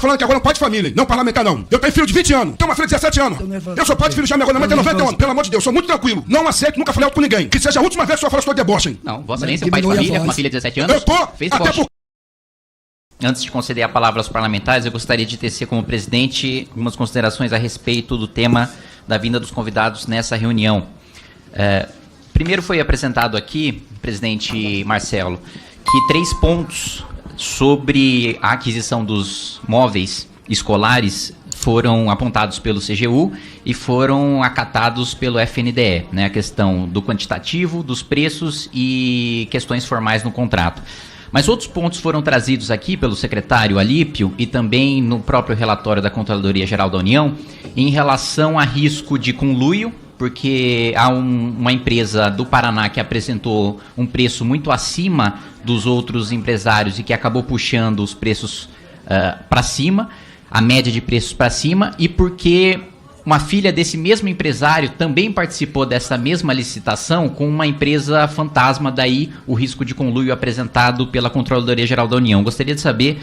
falando que agora é um pai de família, não parlamentar não. Eu tenho filho de 20 anos, tenho uma filha de 17 anos. Eu sou pai de filho já, minha mãe tem 90 anos. Pelo amor de Deus, sou muito tranquilo. Não aceito, nunca falei alto com ninguém. Que seja a última vez que o senhor fala sobre deboche, hein? Não, Vossa Excelência é pai de família, com uma filha de 17 anos. Eu tô, fez até deboche. Antes de conceder a palavra aos parlamentares, eu gostaria de tecer como presidente algumas considerações a respeito do tema da vinda dos convidados nessa reunião. Primeiro foi apresentado aqui, presidente Marcelo, que 3 pontos sobre a aquisição dos móveis escolares foram apontados pelo CGU e foram acatados pelo FNDE, né? A questão do quantitativo, dos preços e questões formais no contrato. Mas outros pontos foram trazidos aqui pelo secretário Alípio e também no próprio relatório da Controladoria Geral da União em relação a risco de conluio, porque há uma empresa do Paraná que apresentou um preço muito acima dos outros empresários e que acabou puxando os preços para cima, a média de preços para cima, e porque uma filha desse mesmo empresário também participou dessa mesma licitação com uma empresa fantasma, daí o risco de conluio apresentado pela Controladoria Geral da União. Gostaria de saber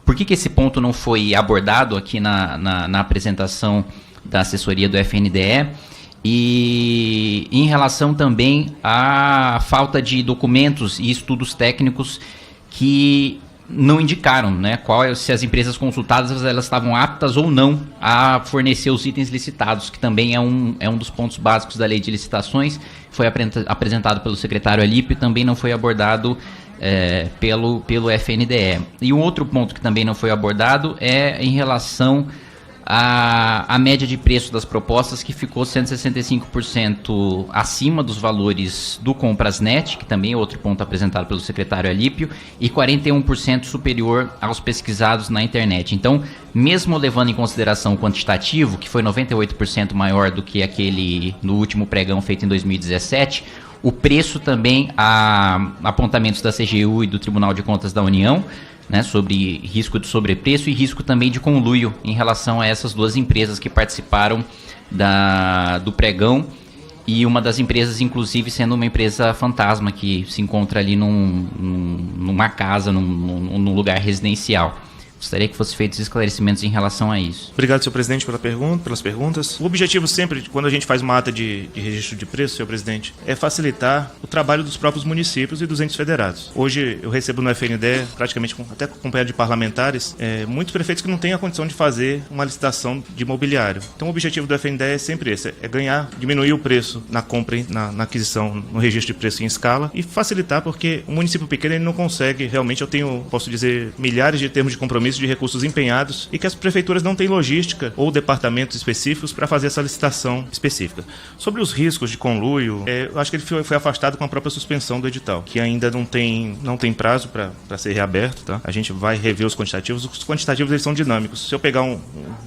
por que esse ponto não foi abordado aqui na apresentação da assessoria do FNDE, e em relação também à falta de documentos e estudos técnicos que não indicaram, né, se as empresas consultadas elas estavam aptas ou não a fornecer os itens licitados, que também é um dos pontos básicos da lei de licitações. Foi apresentado pelo secretário Alípio e também não foi abordado pelo FNDE. E um outro ponto que também não foi abordado é em relação a média de preço das propostas, que ficou 165% acima dos valores do Comprasnet, que também é outro ponto apresentado pelo secretário Alípio, e 41% superior aos pesquisados na internet. Então, mesmo levando em consideração o quantitativo, que foi 98% maior do que aquele no último pregão feito em 2017, o preço também há apontamentos da CGU e do Tribunal de Contas da União, né, sobre risco de sobrepreço e risco também de conluio em relação a essas 2 empresas que participaram do pregão, e uma das empresas, inclusive, sendo uma empresa fantasma que se encontra ali numa casa, num lugar residencial. Gostaria que fossem feitos esclarecimentos em relação a isso. Obrigado, senhor presidente, pelas perguntas. O objetivo sempre, quando a gente faz uma ata de registro de preço, senhor presidente, é facilitar o trabalho dos próprios municípios e dos entes federados. Hoje eu recebo no FNDE, praticamente até acompanhado de parlamentares, muitos prefeitos que não têm a condição de fazer uma licitação de imobiliário. Então o objetivo do FNDE é sempre esse, diminuir o preço na compra, na aquisição, no registro de preço em escala, e facilitar, porque o município pequeno ele não consegue, realmente posso dizer, milhares de termos de compromisso de recursos empenhados, e que as prefeituras não têm logística ou departamentos específicos para fazer essa licitação específica. Sobre os riscos de conluio, eu acho que ele foi afastado com a própria suspensão do edital, que ainda não tem prazo para ser reaberto, tá? A gente vai rever os quantitativos. Os quantitativos eles são dinâmicos. Se eu pegar um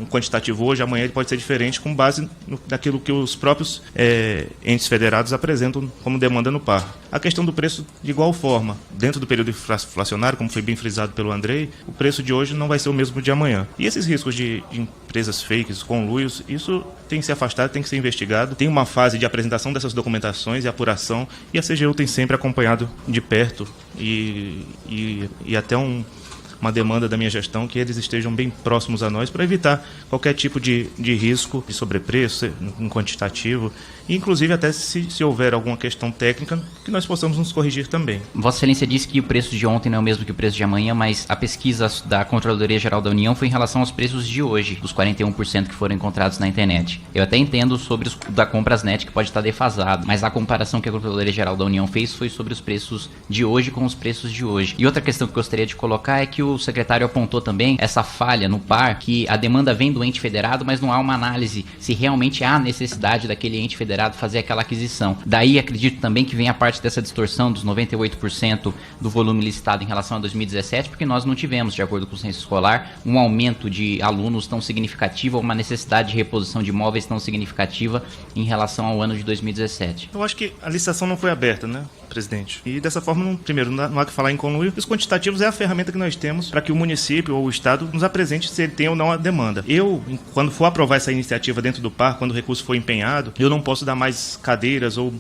quantitativo hoje, amanhã ele pode ser diferente com base naquilo que os próprios entes federados apresentam como demanda no par. A questão do preço, de igual forma, dentro do período inflacionário, como foi bem frisado pelo Andrei, o preço de hoje não vai ser o mesmo de amanhã. E esses riscos de empresas fakes, conluios, isso tem que ser afastado, tem que ser investigado. Tem uma fase de apresentação dessas documentações e apuração, e a CGU tem sempre acompanhado de perto e até uma demanda da minha gestão que eles estejam bem próximos a nós para evitar qualquer tipo de risco de sobrepreço, um quantitativo, e inclusive até se houver alguma questão técnica, que nós possamos nos corrigir também. Vossa Excelência disse que o preço de ontem não é o mesmo que o preço de amanhã, mas a pesquisa da Controladoria Geral da União foi em relação aos preços de hoje, dos 41% que foram encontrados na internet. Eu até entendo sobre os da Comprasnet, que pode estar defasado, mas a comparação que a Controladoria Geral da União fez foi sobre os preços de hoje com os preços de hoje. E outra questão que eu gostaria de colocar é que o secretário apontou também essa falha no par, que a demanda vem do ente federado, mas não há uma análise se realmente há necessidade daquele ente federado fazer aquela aquisição. Daí acredito também que vem a parte dessa distorção dos 98% do volume licitado em relação a 2017, porque nós não tivemos, de acordo com o censo escolar, um aumento de alunos tão significativo, ou uma necessidade de reposição de imóveis tão significativa em relação ao ano de 2017. Eu acho que a licitação não foi aberta, né, presidente? E dessa forma, primeiro, não há que falar em conluio. Os quantitativos é a ferramenta que nós temos torcemos para que o município ou o Estado nos apresente se ele tem ou não a demanda. Quando for aprovar essa iniciativa dentro do parque, quando o recurso for empenhado, eu não posso dar mais cadeiras ou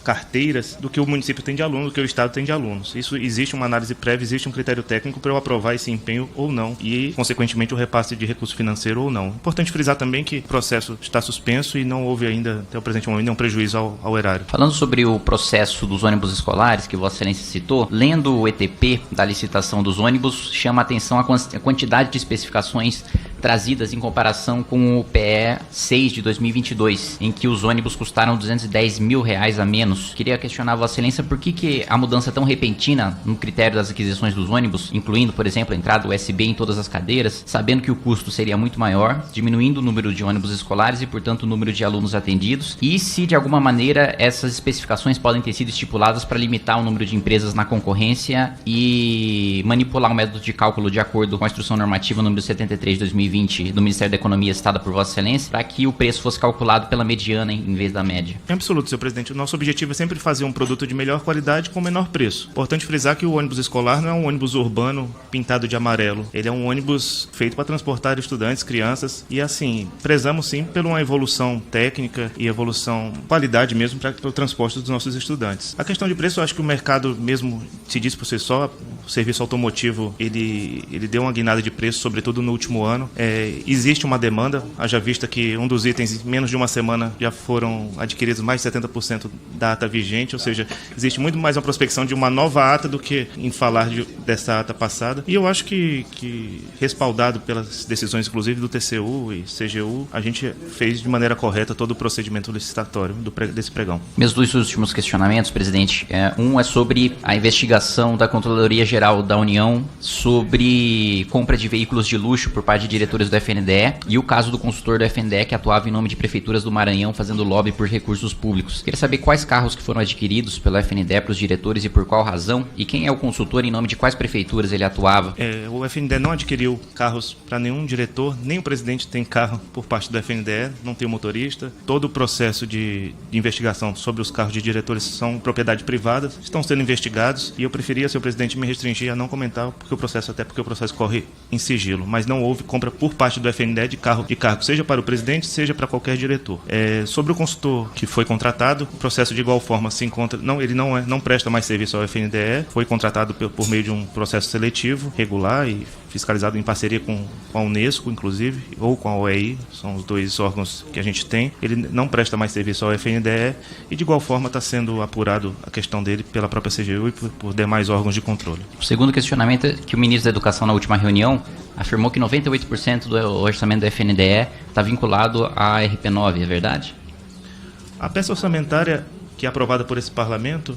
carteiras do que o município tem de alunos, do que o Estado tem de alunos. Isso existe uma análise prévia, existe um critério técnico para eu aprovar esse empenho ou não e, consequentemente, o repasse de recurso financeiro ou não. Importante frisar também que o processo está suspenso e não houve ainda, até o presente momento, nenhum prejuízo ao erário. Falando sobre o processo dos ônibus escolares, que Vossa Excelência citou, lendo o ETP da licitação dos ônibus, chama a atenção a quantidade de especificações trazidas em comparação com o PE 6 de 2022, em que os ônibus custaram R$210 mil a menos. Queria questionar a Vossa Excelência por que a mudança tão repentina no critério das aquisições dos ônibus, incluindo, por exemplo, a entrada USB em todas as cadeiras, sabendo que o custo seria muito maior, diminuindo o número de ônibus escolares e, portanto, o número de alunos atendidos, e se, de alguma maneira, essas especificações podem ter sido estipuladas para limitar o número de empresas na concorrência e manipular o método de cálculo de acordo com a Instrução Normativa número 73 de 2020 do Ministério da Economia, citada por Vossa Excelência, para que o preço fosse calculado pela mediana em vez da média. Em absoluto, senhor presidente. O nosso objetivo é sempre fazer um produto de melhor qualidade com menor preço. Importante frisar que o ônibus escolar não é um ônibus urbano pintado de amarelo. Ele é um ônibus feito para transportar estudantes, crianças, e assim, prezamos sim por uma evolução técnica e evolução, qualidade mesmo, para o transporte dos nossos estudantes. A questão de preço, eu acho que o mercado mesmo se diz por si só. O serviço automotivo, ele deu uma guinada de preço, sobretudo no último ano. Existe uma demanda, haja vista que um dos itens, em menos de uma semana, já foram adquiridos mais de 70% da ata vigente, ou seja, existe muito mais uma prospecção de uma nova ata do que em falar dessa ata passada. E eu acho que respaldado pelas decisões, inclusive, do TCU e CGU, a gente fez de maneira correta todo o procedimento licitatório desse pregão. Meus dois últimos questionamentos, presidente. Um é sobre a investigação da Controladoria Geral da União sobre compra de veículos de luxo por parte de diretores do FNDE e o caso do consultor do FNDE que atuava em nome de prefeituras do Maranhão fazendo lobby por recursos públicos. Queria saber quais carros que foram adquiridos pelo FNDE para os diretores e por qual razão, e quem é o consultor, em nome de quais prefeituras ele atuava. O FNDE não adquiriu carros para nenhum diretor, nem o presidente tem carro por parte do FNDE, não tem o motorista. Todo o processo de investigação sobre os carros de diretores são propriedade privada, estão sendo investigados, e eu preferia, senhor presidente, me restringir a não comentar porque o processo corre em sigilo, mas não houve compra por parte do FNDE de cargo, seja para o presidente, seja para qualquer diretor. Sobre o consultor que foi contratado, o processo de igual forma se encontra, ele não presta mais serviço ao FNDE, foi contratado por meio de um processo seletivo, regular e fiscalizado em parceria com a Unesco, inclusive, ou com a OEI, são os dois órgãos que a gente tem. Ele não presta mais serviço ao FNDE e, de igual forma, está sendo apurado a questão dele pela própria CGU e por demais órgãos de controle. O segundo questionamento é que o ministro da Educação, na última reunião, afirmou que 98% do orçamento do FNDE está vinculado à RP9, é verdade? A peça orçamentária que é aprovada por esse parlamento,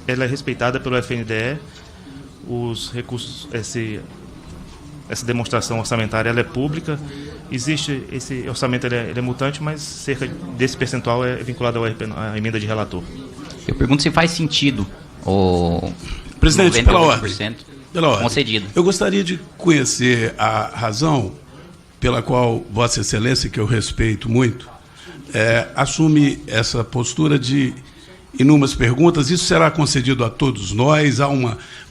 ela é respeitada pelo FNDE. Os recursos, essa demonstração orçamentária ela é pública. Existe esse orçamento, ele é mutante, mas cerca desse percentual é vinculado à emenda de relator. Eu pergunto se faz sentido o presidente, pela ordem concedido. Eu gostaria de conhecer a razão pela qual Vossa Excelência, que eu respeito muito, assume essa postura de inúmeras perguntas. Isso será concedido a todos nós?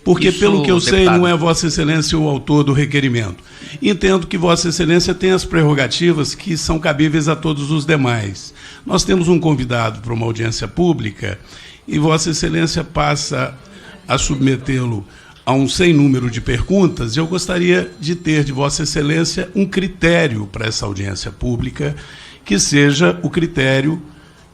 Porque, isso, pelo que eu sei, não é Vossa Excelência o autor do requerimento. Entendo que Vossa Excelência tem as prerrogativas que são cabíveis a todos os demais. Nós temos um convidado para uma audiência pública e Vossa Excelência passa a submetê-lo a um sem número de perguntas. Eu gostaria de ter de Vossa Excelência um critério para essa audiência pública, que seja o critério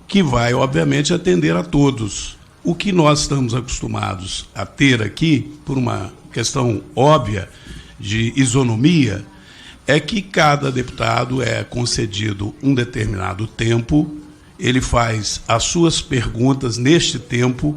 que vai, obviamente, atender a todos. O que nós estamos acostumados a ter aqui, por uma questão óbvia de isonomia, é que cada deputado é concedido um determinado tempo, ele faz as suas perguntas neste tempo,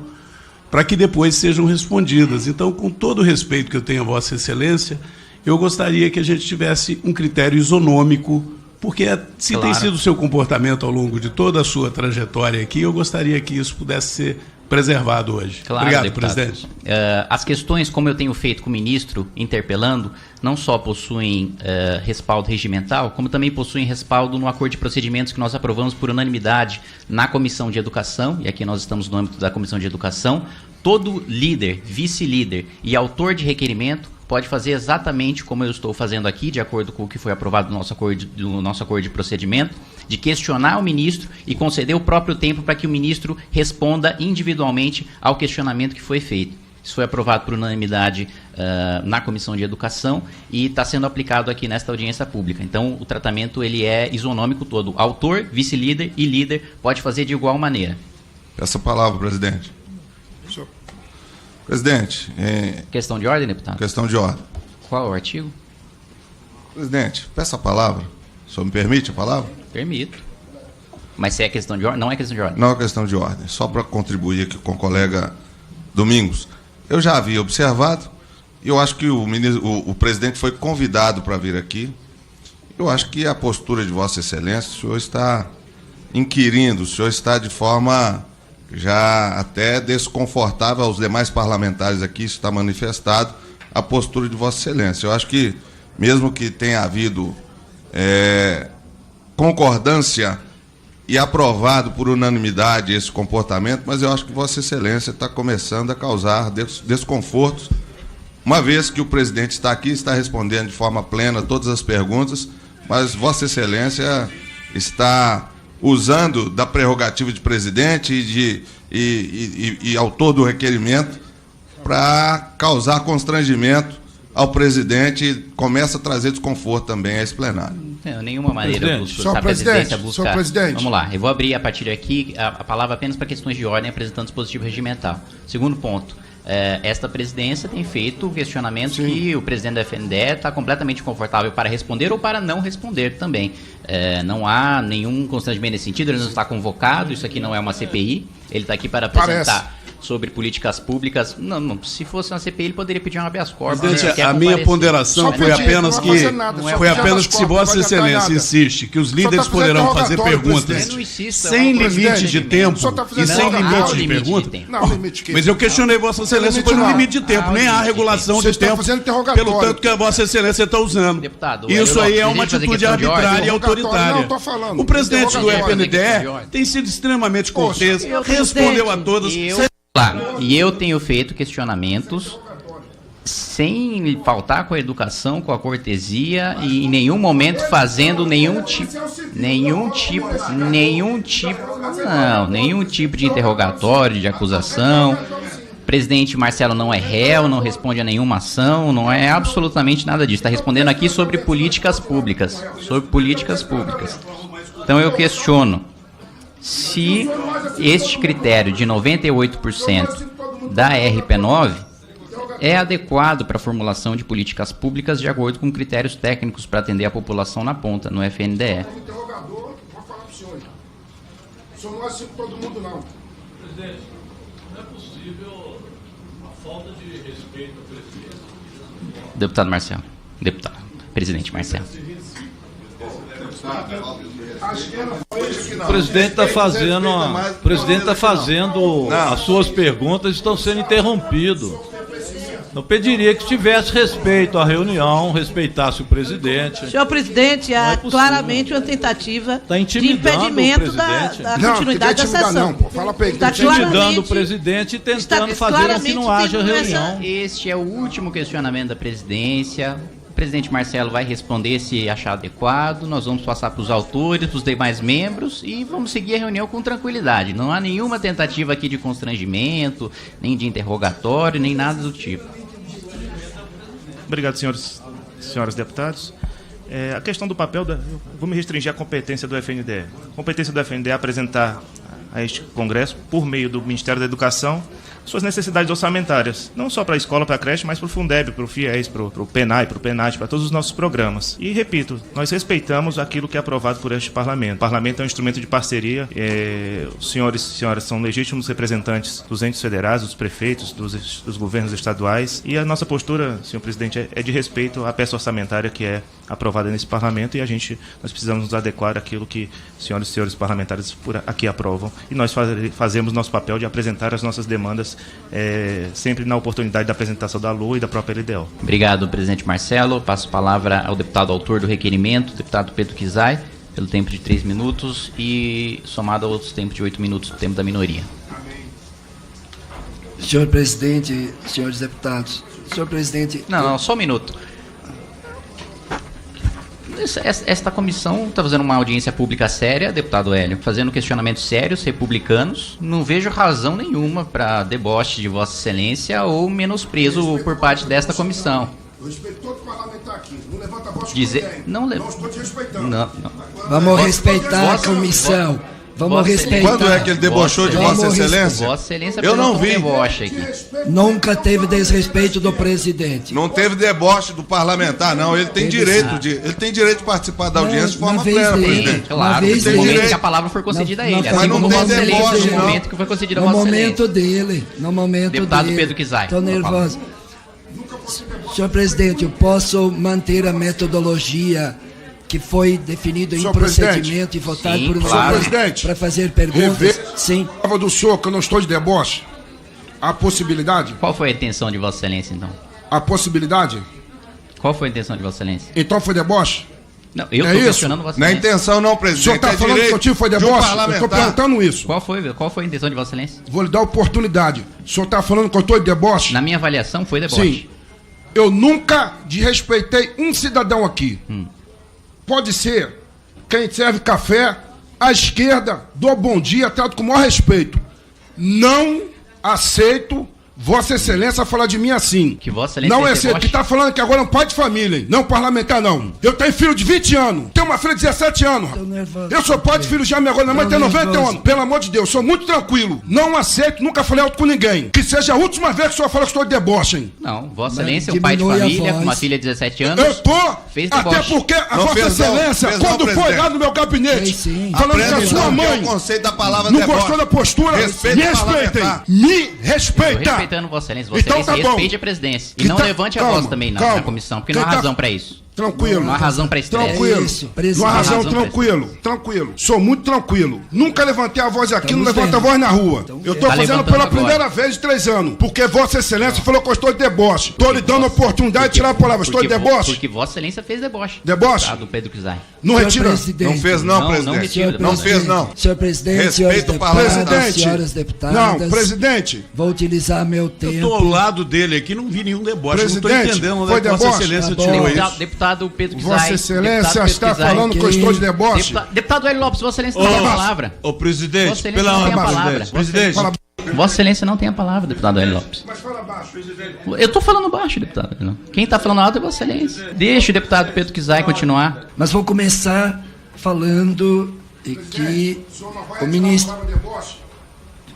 para que depois sejam respondidas. Então, com todo o respeito que eu tenho a Vossa Excelência, eu gostaria que a gente tivesse um critério isonômico, porque se claro, tem sido o seu comportamento ao longo de toda a sua trajetória aqui, eu gostaria que isso pudesse ser preservado hoje. Claro, obrigado, deputado. presidente. As questões, como eu tenho feito com o ministro, interpelando, não só possuem respaldo regimental, como também possuem respaldo no acordo de procedimentos que nós aprovamos por unanimidade na Comissão de Educação, e aqui nós estamos no âmbito da Comissão de Educação. todo líder, vice-líder e autor de requerimento pode fazer exatamente como eu estou fazendo aqui, de acordo com o que foi aprovado no nosso acordo de procedimento, de questionar o ministro e conceder o próprio tempo para que o ministro responda individualmente ao questionamento que foi feito. Isso foi aprovado por unanimidade na Comissão de Educação e está sendo aplicado aqui nesta audiência pública. Então, o tratamento ele é isonômico todo. Autor, vice-líder e líder pode fazer de igual maneira. Peço a palavra, presidente. Presidente. Questão de ordem, deputado? Questão de ordem. Qual o artigo? Presidente, peço a palavra. O senhor me permite a palavra? Permito. Mas se é questão de ordem, não é questão de ordem. Não é questão de ordem. Só para contribuir aqui com o colega Domingos. Eu já havia observado, e eu acho que o presidente foi convidado para vir aqui. Eu acho que a postura de Vossa Excelência, o senhor está inquirindo, o senhor está de forma já até desconfortável aos demais parlamentares aqui, isso está manifestado, a postura de Vossa Excelência. Eu acho que, mesmo que tenha havido concordância e aprovado por unanimidade esse comportamento, mas eu acho que Vossa Excelência está começando a causar desconfortos, uma vez que o presidente está aqui, está respondendo de forma plena todas as perguntas, mas Vossa Excelência está usando da prerrogativa de presidente e autor do requerimento para causar constrangimento ao presidente e começa a trazer desconforto também a esse plenário. Não, nenhuma maneira. Senhor presidente. Vamos lá, eu vou abrir a partir daqui a palavra apenas para questões de ordem, apresentando dispositivo regimental. Segundo ponto, esta presidência tem feito questionamentos que o presidente da FNDE está completamente confortável para responder ou para não responder também. Não há nenhum constrangimento nesse sentido, ele não está convocado, isso aqui não é uma CPI, ele está aqui para apresentar sobre políticas públicas. Não, se fosse uma CPI, ele poderia pedir um habeas corpus. Presidente, a minha ponderação foi apenas que se Vossa Excelência insiste que os líderes poderão fazer perguntas sem limite de tempo e sem limite de pergunta. Mas eu questionei Vossa Excelência por um limite de tempo, nem há regulação de tempo, pelo tanto que a Vossa Excelência está usando. Isso aí é uma atitude arbitrária e autoritária. O presidente do FNDE tem sido extremamente cortês, respondeu a todas. E eu tenho feito questionamentos sem faltar com a educação, com a cortesia e em nenhum momento fazendo nenhum tipo de interrogatório, de acusação. O presidente Marcelo não é réu, não responde a nenhuma ação, não é absolutamente nada disso. Está respondendo aqui sobre políticas públicas. Então eu questiono se este critério de 98% da RP9 é adequado para a formulação de políticas públicas de acordo com critérios técnicos para atender a população na ponta, no FNDE. O senhor não é assim com todo mundo, não. Presidente, não é possível a falta de respeito ao presidente. Deputado Marcelo. Presidente Marcelo. O presidente está fazendo as suas perguntas, estão sendo interrompidos. Eu pediria que tivesse respeito à reunião, respeitasse o presidente. Senhor presidente, há claramente uma tentativa de impedimento da continuidade da sessão. Está intimidando o presidente e tentando fazer com que não haja reunião. Este é o último questionamento da presidência. O presidente Marcelo vai responder se achar adequado, nós vamos passar para os autores, para os demais membros e vamos seguir a reunião com tranquilidade. Não há nenhuma tentativa aqui de constrangimento, nem de interrogatório, nem nada do tipo. Obrigado, senhoras deputados. A questão do papel, vou me restringir à competência do FNDE. A competência do FNDE é apresentar a este Congresso, por meio do Ministério da Educação, suas necessidades orçamentárias, não só para a escola, para a creche, mas para o Fundeb, para o FIES, para o PENAI, para o PENAT, para todos os nossos programas. E, repito, nós respeitamos aquilo que é aprovado por este Parlamento. O Parlamento é um instrumento de parceria, os senhores e senhoras são legítimos representantes dos entes federais, dos prefeitos, dos governos estaduais, e a nossa postura, senhor presidente, é de respeito à peça orçamentária que é aprovada nesse Parlamento, e nós precisamos nos adequar àquilo que senhoras e senhores parlamentares aqui aprovam, e nós fazemos nosso papel de apresentar as nossas demandas sempre na oportunidade da apresentação da LOA e da própria LDO. Obrigado, presidente Marcelo. Passo a palavra ao deputado autor do requerimento, deputado Pedro Kizai, pelo tempo de 3 minutos e somado a outros tempos de 8 minutos do tempo da minoria. Senhor presidente, senhores deputados, senhor presidente... Não, só um minuto. Esta comissão está fazendo uma audiência pública séria, deputado Hélio, fazendo questionamentos sérios, republicanos. Não vejo razão nenhuma para deboche de Vossa Excelência ou menosprezo por parte desta comissão. Eu respeito todo parlamentar aqui. Não levanta a voz Não estou te respeitando. Não. Vamos respeitar a comissão. Vamos respeitar. Quando é que ele debochou de Vossa Excelência? Vossa Excelência eu não vi. Deboche aqui. Nunca teve desrespeito do presidente. Não teve deboche do parlamentar, não. Ele tem direito de participar da audiência de forma plena, presidente. Claro, no momento que a palavra for concedida a ele. Mas não tem deboche, no momento que foi concedida a Vossa Vossa Excelência. No momento dele. Deputado Pedro Kizai. Estou nervoso. Senhor presidente, eu posso manter a metodologia que foi definido em procedimento e votado por um claro. para fazer perguntas? Sim. Do senhor que eu não estou de deboche. A possibilidade? Qual foi a intenção de Vossa Excelência, então? A possibilidade? Qual foi a intenção de Vossa Excelência? Então foi deboche? Não, eu estou questionando Vossa Não é Excelência. intenção não, presidente. O senhor está falando que o tio foi deboche? Eu estou perguntando isso. Qual foi a intenção de Vossa Excelência? Vou lhe dar oportunidade. O senhor está falando que eu estou de deboche? Na minha avaliação foi deboche. Sim. Eu nunca desrespeitei um cidadão aqui. Pode ser quem serve café, à esquerda, dou bom dia, trato com o maior respeito. Não aceito Vossa Excelência falar de mim assim. Que Vossa Excelência não é aceito. Que está falando que agora é um pai de família, hein? Não parlamentar, não. Eu tenho filho de 20 anos, tenho uma filha de 17 anos. Eu sou pai de filho já, minha agora, minha mãe tem 90 anos. Pelo amor de Deus, sou muito tranquilo. Não aceito, nunca falei alto com ninguém. Que seja a última vez que o senhor fala que estou de deboche, hein? Não, Vossa Excelência é um pai de família, com uma filha de 17 anos. Eu tô, fez até porque a Vossa Excelência, quando foi lá no meu gabinete, falando que a sua mãe o conceito da palavra não deboche. gostou da postura, Respeito me respeitem. Me respeita. Respeitando Vossa Excelência, Então tá bom. respeite a presidência. E não levante a voz também na comissão, porque não há razão para isso. Tranquilo. Não há razão para estresse. Tranquilo. Não há razão, tranquilo. Sou muito tranquilo. Nunca levantei a voz aqui, não levanto a voz na rua. Eu tô fazendo pela primeira vez de 3 anos. Porque Vossa Excelência falou que eu estou de deboche. Tô lhe dando a oportunidade de tirar a palavra. Estou de deboche? Porque Vossa Excelência fez deboche. Deboche? Do Pedro Kizai. Não retira. Não fez não, presidente. Não fez não. Senhor presidente, Respeito o parlamentar. senhoras deputadas. Não, presidente. Vou utilizar meu tempo. Eu tô ao lado dele aqui, não vi nenhum deboche. Presidente, não tô entendendo onde foi é que Vossa deboche? Excelência Tá tirou bom. isso. Deputado Pedro Kizai. Vossa Excelência está Kizai. falando que eu estou de deboche? Deputado Hélio Lopes, Vossa Excelência não tem a palavra. Ô, presidente, Vossa Excelência não tem a palavra. Presidente. Vossa Excelência não tem a palavra, deputado Hélio Lopes. Mas fala baixo, presidente. Eu tô falando baixo, deputado. Quem tá falando alto é Vossa Excelência. Deixa o deputado Pedro Kizai continuar. Mas vou começar falando que o ministro...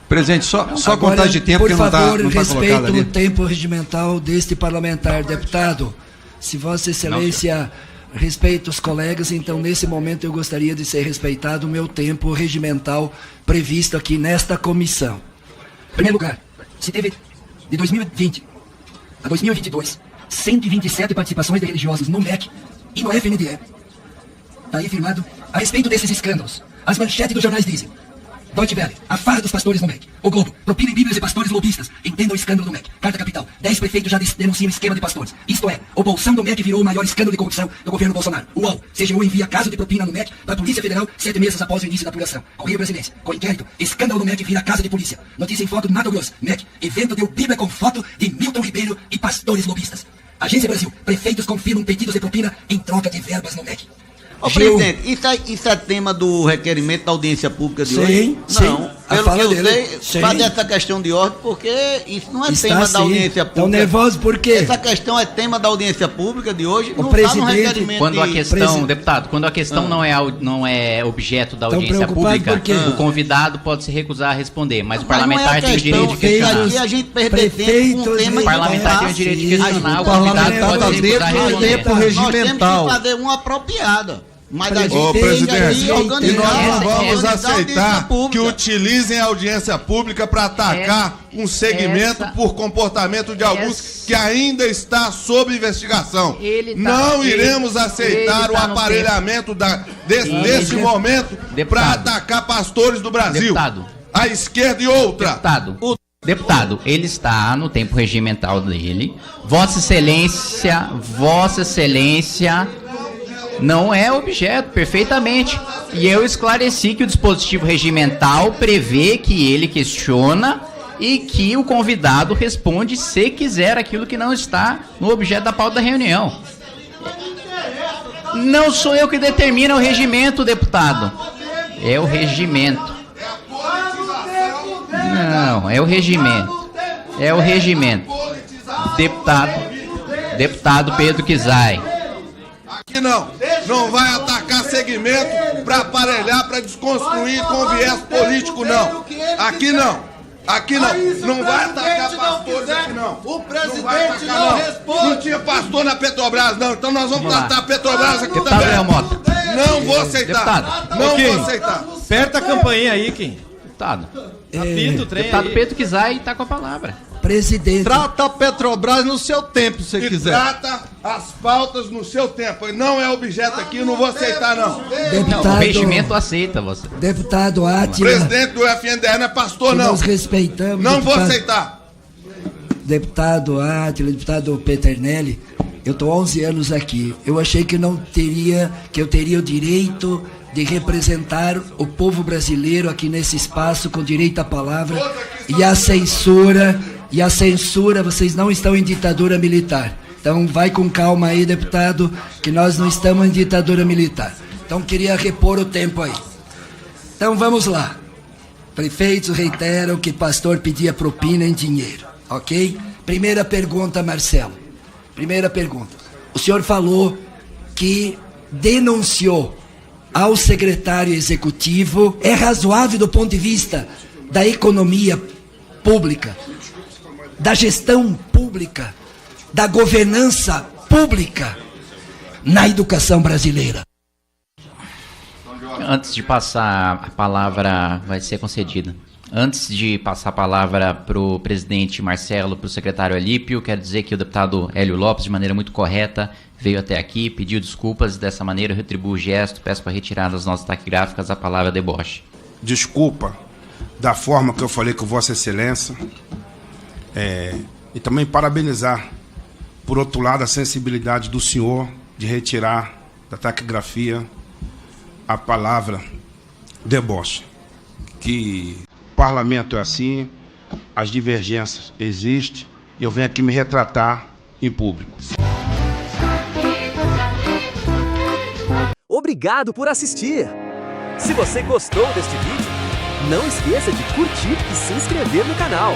Presidente, só Agora, contagem de tempo que não está colocado ali. Por favor, respeito o tempo regimental deste parlamentar, deputado. Se Vossa Excelência respeita os colegas, então nesse momento eu gostaria de ser respeitado o meu tempo regimental previsto aqui nesta comissão. Em primeiro lugar, se teve de 2020 a 2022 127 participações de religiosos no MEC e no FNDE. Está aí firmado a respeito desses escândalos. As manchetes dos jornais dizem: Deutsche Welle, a farra dos pastores no MEC. O Globo, propinem bíblias e pastores lobistas. Entendam o escândalo do MEC. Carta Capital, 10 prefeitos já denunciam esquema de pastores. Isto é, o bolsão do MEC virou o maior escândalo de corrupção do governo Bolsonaro. UOL, CGU envia caso de propina no MEC para a Polícia Federal 7 meses após o início da apuração. Correio Brasilense, com inquérito, escândalo do MEC vira casa de polícia. Notícia em foto do Mato Grosso, MEC, evento deu Bíblia com foto de Milton Ribeiro e pastores lobistas. Agência Brasil, prefeitos confirmam pedidos de propina em troca de verbas no MEC. Ô, presidente, isso é tema do requerimento da audiência pública de hoje? Não, pelo que eu sei, faz essa questão de ordem, porque isso não é tema da audiência pública. Estão nervosos por quê? Essa questão é tema da audiência pública de hoje, o não presidente, está no requerimento. Quando a questão, deputado, quando a questão não é objeto da audiência pública, o convidado pode se recusar a responder, mas o parlamentar tem o direito de questionar. Aqui a gente perde tempo com um tema. O parlamentar tem o direito de questionar, o convidado pode se recusar a responder. Nós temos que fazer uma apropriada. Mas a gente presidente, e nós não vamos aceitar que utilizem a audiência pública para atacar um segmento por comportamento de alguns que ainda está sob investigação. Não iremos aceitar o aparelhamento desse momento para atacar pastores do Brasil. A esquerda e outra. Deputado, ele está no tempo regimental dele. Vossa Excelência não é objeto, perfeitamente. E eu esclareci que o dispositivo regimental prevê que ele questiona e que o convidado responde se quiser aquilo que não está no objeto da pauta da reunião. Não sou eu que determino o regimento, deputado. É o regimento. Não, é o regimento. É o regimento. Deputado Pedro Kizai. Aqui não vai atacar segmento para aparelhar, para desconstruir com viés político, não. Aqui não vai atacar pastores aqui, não. O presidente não responde. Não tinha pastor na Petrobras, não. Então nós vamos tratar a Petrobras aqui Deputado também. Mota. Não vou aceitar. Não vou aceitar. Aperta a campainha aí, Kim. Deputado. Apita o trem Deputado aí. Pedro Kizai está com a palavra. Presidente. Trata a Petrobras no seu tempo, se quiser. Trata as pautas no seu tempo. Não é objeto aqui, não vou aceitar, não. Deputado, Não, o regimento aceita você. Deputado Átila. Presidente do FNDE não é pastor, não. Nós respeitamos. Não vou aceitar. Deputado Átila, deputado Peternelli, eu estou 11 anos aqui. Eu achei que eu teria o direito de representar o povo brasileiro aqui nesse espaço com direito à palavra e a censura, vocês não estão em ditadura militar. Então vai com calma aí, deputado, que nós não estamos em ditadura militar. Então queria repor o tempo aí. Então vamos lá. Prefeitos reiteram que pastor pedia propina em dinheiro, ok? Primeira pergunta, Marcelo. Primeira pergunta. O senhor falou que denunciou ao secretário executivo. É razoável do ponto de vista da economia pública, da gestão pública, da governança pública na educação brasileira? Antes de passar a palavra, vai ser concedida. Antes de passar a palavra para o presidente Marcelo, para o secretário Alípio, quero dizer que o deputado Hélio Lopes, de maneira muito correta, veio até aqui, pediu desculpas, dessa maneira eu retribuo o gesto, peço para retirar das notas taquigráficas a palavra deboche. Desculpa da forma que eu falei com Vossa Excelência, e também parabenizar, por outro lado, a sensibilidade do senhor de retirar da taquigrafia a palavra deboche. Que o parlamento é assim, as divergências existem, e eu venho aqui me retratar em público. Obrigado por assistir! Se você gostou deste vídeo, não esqueça de curtir e se inscrever no canal.